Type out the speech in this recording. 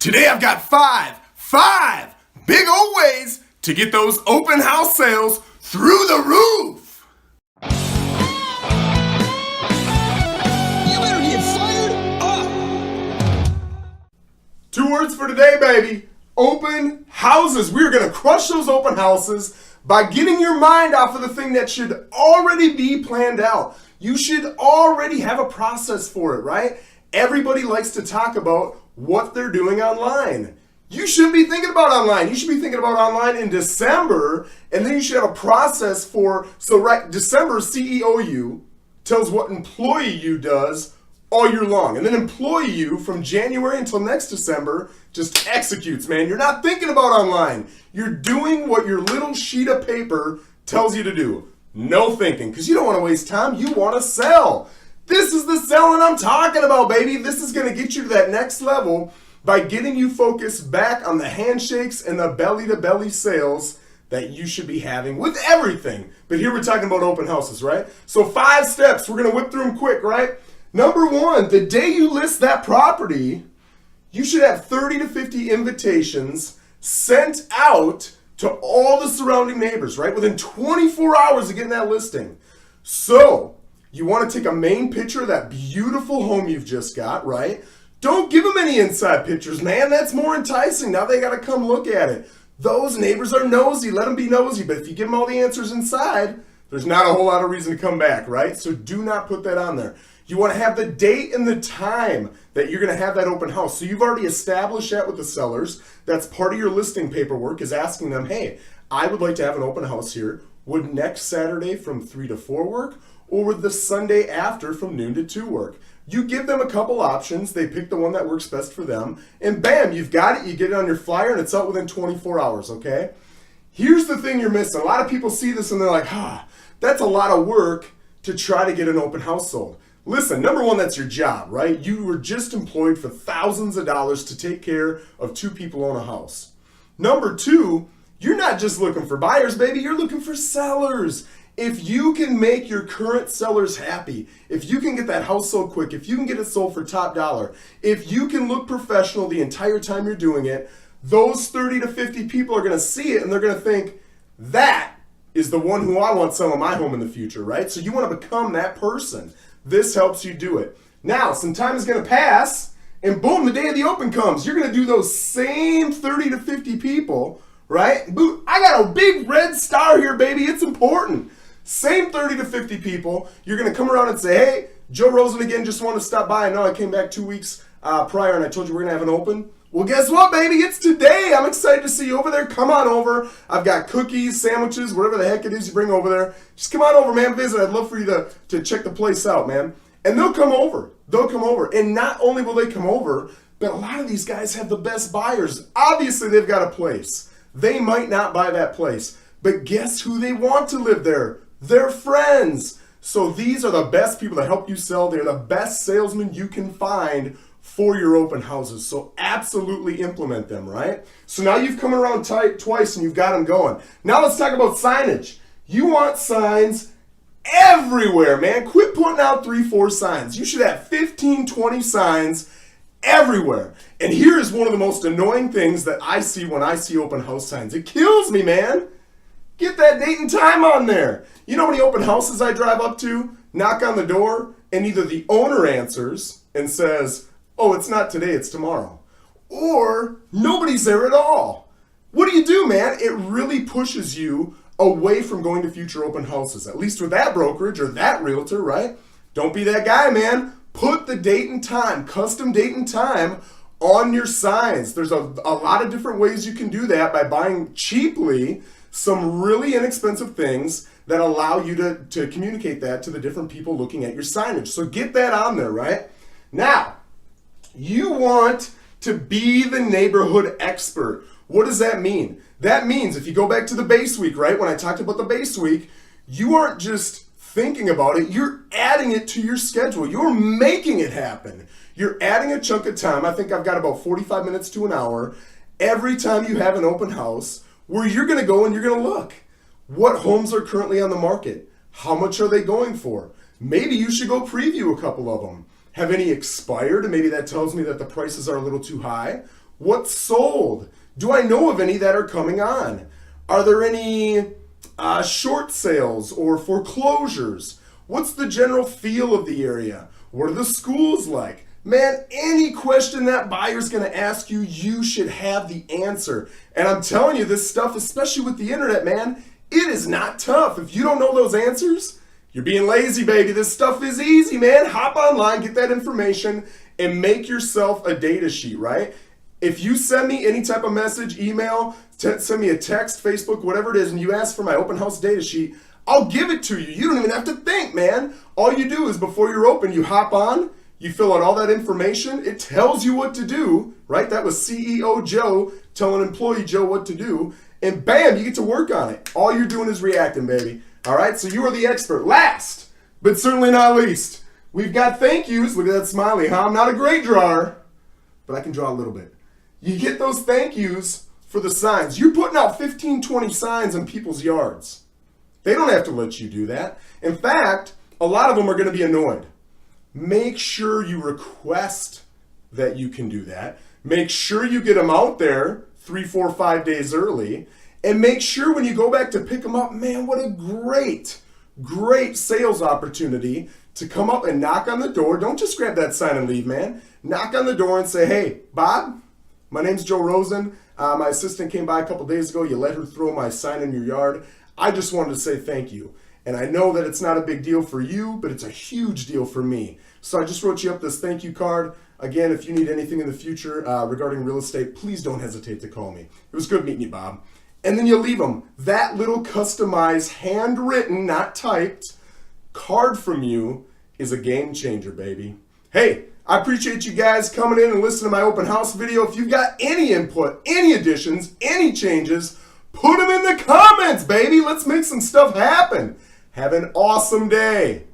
Today I've got five big old ways to get those open house sales through the roof. You better get fired up. 2 words for today, baby. Open houses. We're going to crush those open houses by getting your mind off of the thing that should already be planned out. You should already have a process for it, right? Everybody likes to talk about what they're doing online. You shouldn't be thinking about online. You should be thinking about online in December, and then you should have a process for, December CEO you tells what employee you does all year long. And then employee you from January until next December just executes, man. You're not thinking about online. You're doing what your little sheet of paper tells you to do. No thinking, because you don't want to waste time. You want to sell. This is the selling I'm talking about, baby. This is going to get you to that next level by getting you focused back on the handshakes and the belly-to-belly sales that you should be having with everything. But here we're talking about open houses, right? So 5 steps. We're going to whip through them quick, right? Number 1, the day you list that property, you should have 30 to 50 invitations sent out to all the surrounding neighbors, right? Within 24 hours of getting that listing. So you want to take a main picture of that beautiful home you've just got, right? Don't give them any inside pictures, man. That's more enticing. Now they got to come look at it. Those neighbors are nosy. Let them be nosy. But if you give them all the answers inside, there's not a whole lot of reason to come back, right? So do not put that on there. You want to have the date and the time that you're going to have that open house. So you've already established that with the sellers. That's part of your listing paperwork, is asking them, hey, I would like to have an open house here. Would next Saturday from 3 to 4 work? Or would the Sunday after from noon to 2 work? You give them a couple options. They pick the one that works best for them. And bam, you've got it. You get it on your flyer and it's out within 24 hours, okay? Here's the thing you're missing. A lot of people see this and they're like, that's a lot of work to try to get an open house sold. Listen, number 1, that's your job, right? You were just employed for thousands of dollars to take care of 2 people on a house. Number 2, you're not just looking for buyers, baby. You're looking for sellers. If you can make your current sellers happy, if you can get that house sold quick, if you can get it sold for top dollar, if you can look professional the entire time you're doing it, those 30 to 50 people are going to see it and they're going to think, that is the one who I want selling my home in the future, right? So you want to become that person. This helps you do it. Now, some time is going to pass, and boom, the day of the open comes. You're going to do those same 30 to 50 people, right? Boom, I got a big red star here, baby. It's important. Same 30 to 50 people. You're going to come around and say, hey, Joe Rosen again, just want to stop by. I know I came back 2 weeks prior, and I told you we're going to have an open. Well, guess what, baby? It's today. I'm excited to see you over there. Come on over. I've got cookies, sandwiches, whatever the heck it is you bring over there. Just come on over, man. Visit. I'd love for you to check the place out, man. And they'll come over. They'll come over. And not only will they come over, but a lot of these guys have the best buyers. Obviously, they've got a place. They might not buy that place. But guess who they want to live there? Their friends. So these are the best people to help you sell. They're the best salesmen you can find for your open houses. So absolutely implement them, right? So now you've come around twice and you've got them going. Now let's talk about signage. You want signs everywhere, man. Quit putting out 3, 4 signs. You should have 15, 20 signs everywhere. And here is one of the most annoying things that I see when I see open house signs. It kills me, man. Get that date and time on there. You know how many open houses I drive up to, knock on the door, and either the owner answers and says, oh, it's not today, it's tomorrow. Or nobody's there at all. What do, man? It really pushes you away from going to future open houses, at least with that brokerage or that realtor, right? Don't be that guy, man. Put the date and time, custom date and time on your signs. There's a lot of different ways you can do that by buying cheaply some really inexpensive things that allow you to communicate that to the different people looking at your signage. So get that on there, right? Now, you want to be the neighborhood expert. What does that mean? That means if you go back to the base week, right? When I talked about the base week, you aren't just thinking about it, you're adding it to your schedule. You're making it happen. You're adding a chunk of time. I think I've got about 45 minutes to an hour every time you have an open house where you're going to go and you're going to look. What homes are currently on the market? How much are they going for? Maybe you should go preview a couple of them. Have any expired? And maybe that tells me that the prices are a little too high. What's sold? Do I know of any that are coming on? Are there any short sales or foreclosures? What's the general feel of the area? What are the schools like? Man, any question that buyer's going to ask you, you should have the answer. And I'm telling you, this stuff, especially with the internet, man, it is not tough. If you don't know those answers, you're being lazy, baby. This stuff is easy, man. Hop online, get that information, and make yourself a data sheet, right? If you send me any type of message, email, send me a text, Facebook, whatever it is, and you ask for my open house data sheet, I'll give it to you. You don't even have to think, man. All you do is before you're open, you hop on, you fill out all that information. It tells you what to do, right? That was CEO Joe telling employee Joe what to do. And bam, you get to work on it. All you're doing is reacting, baby. All right, so you are the expert. Last, but certainly not least, we've got thank yous. Look at that smiley, huh? I'm not a great drawer, but I can draw a little bit. You get those thank yous for the signs. You're putting out 15, 20 signs in people's yards. They don't have to let you do that. In fact, a lot of them are going to be annoyed. Make sure you request that you can do that. Make sure you get them out there 3, 4, 5 days early. And make sure when you go back to pick them up, man, what a great sales opportunity to come up and knock on the door. Don't just grab that sign and leave, man. Knock on the door and say, hey, Bob, my name's Joe Rosen. My assistant came by a couple days ago. You let her throw my sign in your yard. I just wanted to say thank you. And I know that it's not a big deal for you, but it's a huge deal for me. So I just wrote you up this thank you card. Again, if you need anything in the future regarding real estate, please don't hesitate to call me. It was good meeting you, Bob. And then you leave them. That little customized, handwritten, not typed, card from you is a game changer, baby. Hey, I appreciate you guys coming in and listening to my open house video. If you've got any input, any additions, any changes, put them in the comments, baby. Let's make some stuff happen. Have an awesome day.